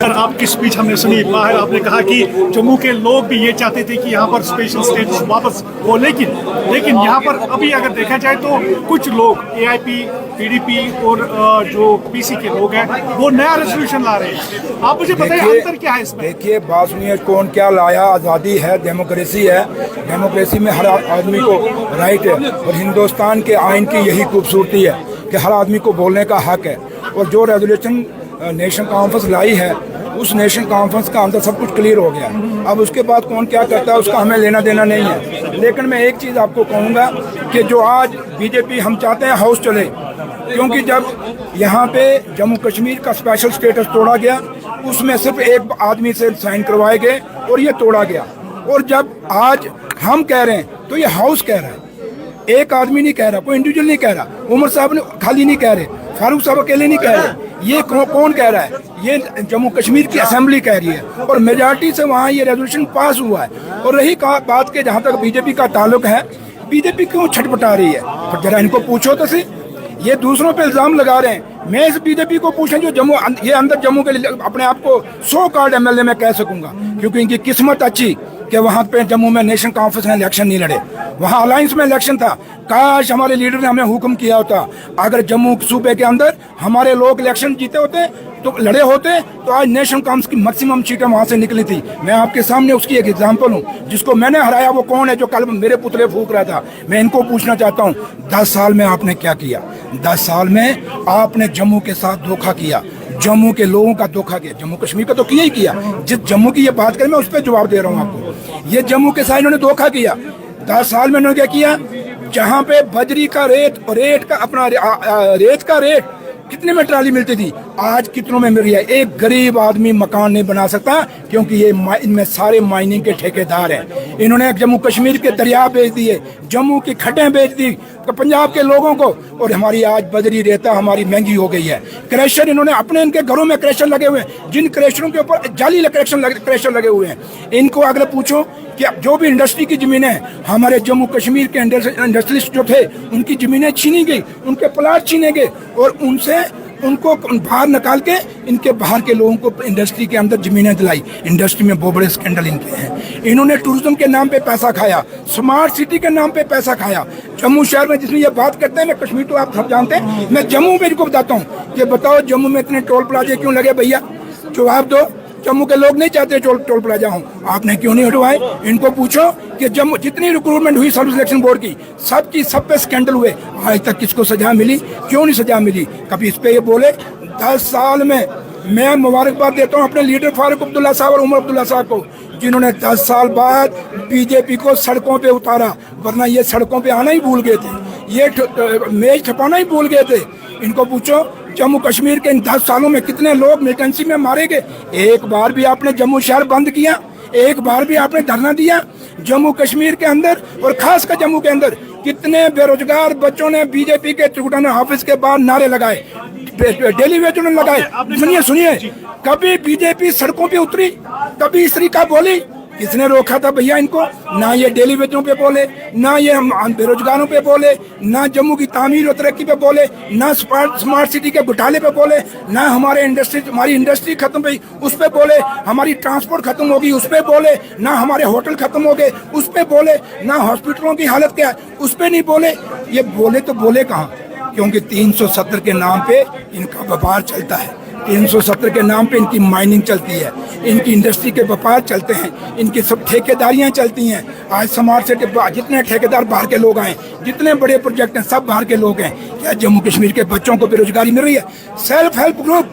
آپ کی اسپیچ ہم نے سنی، باہر آپ نے کہا کہ جموں کے لوگ بھی یہ چاہتے تھے کہ یہاں پر اسپیشل اسٹیٹس واپس ہو، لیکن یہاں پر ابھی اگر دیکھا جائے تو کچھ لوگ اے آئی پی، پی ڈی پی اور جو پی سی کے لوگ ہیں وہ نیا ریزولوشن لا رہے ہیں. آپ مجھے بتائیں انتر کیا ہے اس میں؟ دیکھیے بات سنیے، کون کیا لایا؟ آزادی ہے، ڈیموکریسی ہے، ڈیموکریسی میں ہر آدمی کو رائٹ ہے، اور ہندوستان کے آئین کی یہی خوبصورتی ہے کہ ہر آدمی کو بولنے کا حق ہے. اور جو ریزولوشن نیشنل کانفرنس لائی ہے، اس نیشنل کانفرنس کا اندر سب کچھ کلیئر ہو گیا. اب اس کے بعد کون کیا کرتا ہے اس کا ہمیں لینا دینا نہیں ہے. لیکن میں ایک چیز آپ کو کہوں گا کہ جو آج بی جے پی ہم چاہتے ہیں ہاؤس چلے، کیونکہ جب یہاں پہ جموں کشمیر کا اسپیشل اسٹیٹس توڑا گیا، اس میں صرف ایک آدمی سے سائن کروائے گئے اور یہ توڑا گیا. اور جب آج ہم کہہ رہے ہیں تو یہ ہاؤس کہہ رہا ہے، ایک آدمی نہیں کہہ رہا، کوئی انڈیویجول نہیں کہہ رہا. عمر صاحب نے خالی نہیں کہہ رہے، فاروق صاحب اکیلے نہیں کہہ رہے، یہ کون کہہ رہا ہے؟ یہ جموں کشمیر کی اسمبلی کہہ رہی ہے، اور میجارٹی سے وہاں یہ ریزولوشن پاس ہوا ہے. اور رہی بات کہ جہاں تک بی جے پی کا تعلق ہے، بی جے پی کیوں چھٹپٹا رہی ہے؟ ذرا ان کو پوچھو تو صحیح. یہ دوسروں پہ الزام لگا رہے ہیں. میں اس بی جے پی کو پوچھیں جو جموں یہ اندر جموں کے اپنے آپ کو 100 کارڈ ایم ایل اے میں کہہ سکوں گا، کیونکہ ان کی قسمت اچھی کہ وہاں پہ جموں میں نیشنل کانفرنس نے الیکشن نہیں لڑے، وہاں الائنس میں الیکشن تھا. کاش ہمارے لیڈر نے ہمیں حکم کیا ہوتا، اگر جموں صوبے کے اندر ہمارے لوگ الیکشن جیتے ہوتے تو لڑے ہوتے تو آج نیشنل کانفرنس کی میکسیمم سیٹیں وہاں سے نکلی تھی. میں آپ کے سامنے اس کی ایک ایگزامپل ہوں. جس کو میں نے ہرایا وہ کون ہے جو کل میرے پتلے پھونک رہا تھا؟ میں ان کو پوچھنا چاہتا ہوں 10 سال میں آپ نے کیا کیا؟ 10 سال میں آپ نے جموں کے ساتھ دھوکہ کیا، جموں کے لوگوں کا دھوکہ کیا. جموں کشمیر کا تو کیا ہی کیا. جس جموں کی یہ بات کریں میں اس پہ جواب دے رہا ہوں آپ کو. یہ جموں کے ساتھ انہوں نے دھوکہ کیا. 10 سال میں انہوں نے کیا کیا؟ جہاں پہ بجری کا ریٹ کا ریٹ کتنے میں ٹرالی ملتی تھی، آج کتنوں میں مل رہی ہے. ایک غریب آدمی مکان نہیں بنا سکتا کیونکہ یہ ان میں سارے مائننگ کے ٹھیکیدار ہیں. انہوں نے جموں کشمیر کے دریا بیچ دیے، جموں کی کھڈیں بیچ دی پنجاب کے لوگوں کو، اور ہماری آج بجری ریتا ہماری مہنگی ہو گئی ہے. کریشر انہوں نے اپنے ان کے گھروں میں کریشر لگے ہوئے ہیں، جن کریشروں کے اوپر جعلی کریشر لگے ہوئے ہیں. ان کو اگر پوچھو کہ جو بھی انڈسٹری کی زمینیں ہمارے جموں کشمیر کے انڈسٹریلسٹ جو تھے ان کی زمینیں چھینی گئی، ان کے پلاٹ چھینے گئے، اور ان کو باہر نکال کے ان کے باہر کے لوگوں کو انڈسٹری کے اندر زمینیں دلائی. انڈسٹری میں بہت بڑے اسکینڈل ان کے ہیں. انہوں نے ٹورزم کے نام پہ پیسہ کھایا، اسمارٹ سٹی کے نام پہ پیسہ کھایا. جموں شہر میں جس میں یہ بات کرتے ہیں، میں کشمیر تو آپ سب جانتے ہیں، میں جموں میں ان کو بتاتا ہوں کہ بتاؤ جموں میں اتنے ٹول پلازے کیوں لگے بھیا؟ جواب دو. جموں کے لوگ نہیں چاہتے ٹول پلازا ہوں، آپ نے کیوں نہیں ہٹوائے؟ ان کو پوچھو کہ جموں جتنی ریکروٹمنٹ ہوئی سب سلیکشن بورڈ کی سب پہ اسکینڈل ہوئے، آج تک کس کو سزا ملی؟ کیوں نہیں سزا ملی؟ کبھی اس پہ یہ بولے؟ 10 سال میں مبارکباد دیتا ہوں اپنے لیڈر فاروق عبداللہ صاحب اور عمر عبداللہ صاحب کو، جنہوں نے 10 سال بعد بی جے پی کو سڑکوں پہ اتارا. ورنہ یہ سڑکوں پہ آنا ہی بھول گئے تھے، یہ میز چھپانا ہی بھول گئے تھے. ان کو پوچھو جموں کشمیر کے ان 10 سالوں میں کتنے لوگ ملیٹنسی میں مارے گئے؟ ایک بار بھی آپ نے جموں شہر بند کیا؟ ایک بار بھی آپ نے دھرنا دیا؟ جموں کشمیر کے اندر اور خاص کر جموں کے اندر کتنے بے روزگار بچوں نے بی جے پی کے ٹربیونل آفس کے باہر نعرے لگائے، ڈیلی ویجوں نے لگائے. سنیے کبھی بی جے پی سڑکوں پہ اتری؟ کبھی اس طریقہ بولی؟ کس نے روکا تھا بھیا ان کو؟ نہ یہ ڈیلی ویجوں پہ بولے، نہ یہ بے روزگاروں پہ بولے، نہ جموں کی تعمیر و ترقی پہ بولے، نہ اسمارٹ سٹی کے گھوٹالے پہ بولے، نہ ہماری انڈسٹری ختم ہوئی اس پہ بولے، ہماری ٹرانسپورٹ ختم ہوگی اس پہ بولے، نہ ہمارے ہوٹل ختم ہو گئے اس پہ بولے، نہ ہاسپٹلوں کی حالت کیا ہے اس پہ نہیں بولے. یہ بولے تو بولے کہاں؟ کیونکہ 370 کے نام پہ ان کا وپار چلتا ہے. 370 کے نام پہ ان کی مائننگ چلتی ہے، ان کی انڈسٹری کے وپار چلتے ہیں، ان کی سب ٹھیکیداریاں چلتی ہیں. آج سماج سے جتنے ٹھیکیدار باہر کے لوگ آئے، جتنے بڑے پروجیکٹ ہیں سب باہر کے لوگ ہیں. کیا جموں کشمیر کے بچوں کو بے روزگاری مل رہی ہے؟ سیلف ہیلپ گروپ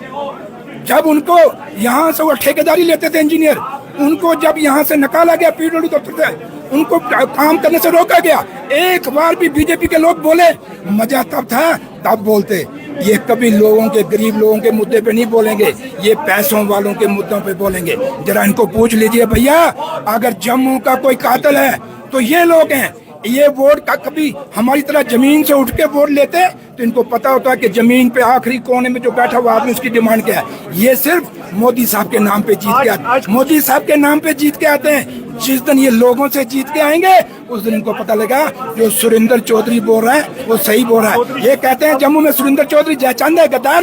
جب ان کو یہاں سے وہ ٹھیکیداری لیتے تھے انجینئر، ان کو جب یہاں سے نکالا گیا پی ڈبلیو دفتر سے، ان کو کام کرنے سے روکا گیا. ایک بار بھی بی جے پی کے لوگ بولے؟ مزہ تب تھا تب بولتے. یہ کبھی لوگوں کے غریب لوگوں کے مدعے پہ نہیں بولیں گے، یہ پیسوں والوں کے مدعوں پہ بولیں گے. ذرا ان کو پوچھ لیجئے بھیا، اگر جموں کا کوئی قاتل ہے تو یہ لوگ ہیں. یہ ووٹ کا کبھی ہماری طرح زمین سے اٹھ کے ووٹ لیتے تو ان کو پتا ہوتا ہے کہ زمین پہ آخری کونے میں جو بیٹھا ہوا آدمی اس کی ڈیمانڈ کیا ہے. یہ صرف مودی صاحب کے نام پہ جیت کے آتے، مودی صاحب کے نام پہ جیت کے آتے ہیں. جس دن یہ لوگوں سے جیت کے آئیں گے اس دن ان کو پتہ لگا جو سریندر چودھری بول رہا ہے وہ صحیح بول رہا ہے. یہ کہتے ہیں جموں میں سریندر چودھری جے چاند ہے، غدار.